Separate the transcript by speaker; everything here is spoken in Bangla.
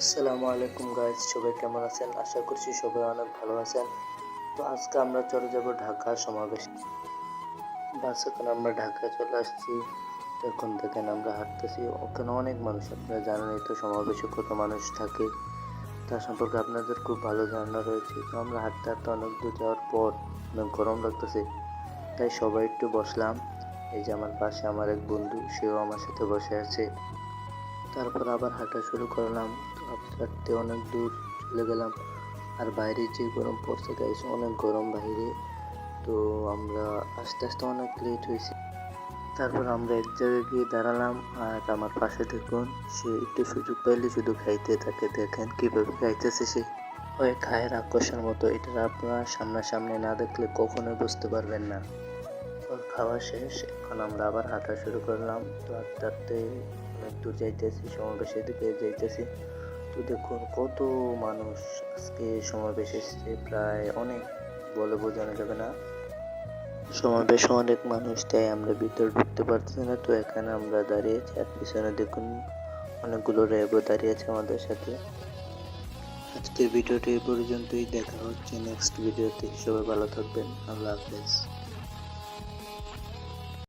Speaker 1: আসসালামু আলাইকুম গাইস, সবাই কেমন আছেন? আশা করছি সবাই অনেক ভালো আছেন। তো আজকে আমরা চলে যাব ঢাকা সমাবেশ। বাস এখন আমরা ঢাকায় চলে আসছি। তো এখন দেখেন আমরা হাঁটতেছি, ওখানে অনেক মানুষ, আপনারা জানেনই তো সমাবেশে কত মানুষ থাকে, তার সম্পর্কে আপনাদের খুব ভালো ধারণা রয়েছে। তো আমরা হাঁটতে হাঁটতে অনেক দূর যাওয়ার পর অনেক গরম লাগতেছে, তাই সবাই একটু বসলাম। এই যে আমার পাশে আমার এক বন্ধু, সেও আমার সাথে বসে আছে। তারপর আবার হাঁটা শুরু করলাম। তো হাঁটতে হাঁটতে অনেক দূর চলে গেলাম। আর বাইরে যে গরম পড়ছে গাইস, অনেক গরম বাইরে। তো আমরা আস্তে আস্তে অনেক লেট হয়েছে। তারপর আমরা এক জায়গায় গিয়ে দাঁড়ালাম। আর আমার পাশে দেখুন, সে একটু সুযোগ পাইলে শুধু খাইতে থাকে। দেখেন কিভাবে খাইতেছে সে, হয় খায় রাক্ষসের মতো। এটা আপনারা সামনাসামনি না দেখলে কখনোই বুঝতে পারবেন না। ওর খাওয়া শেষ, এখন আমরা আবার হাঁটা শুরু করলাম। তো হাঁটতে হাঁটতে অনেক দূর যাইতেছি, সমাবেশের দিকে যাইতেছি। তো দেখুন কত মানুষ আজকে সমাবেশ এসেছে, প্রায় অনেক, বলে বোঝানো যাবে না। সমাবেশে অনেক মানুষ, তাই আমরা ভিতরে ঢুকতে পারতেছি না। তো এখানে আমরা দাঁড়িয়েছি, আর পিছনে দেখুন অনেকগুলো র্যাবও দাঁড়িয়ে আছে আমাদের সাথে। আজকের ভিডিওটি এই পর্যন্তই, দেখা হচ্ছে নেক্সট ভিডিওতে। সবাই ভালো থাকবেন, আল্লাহ হাফেজ।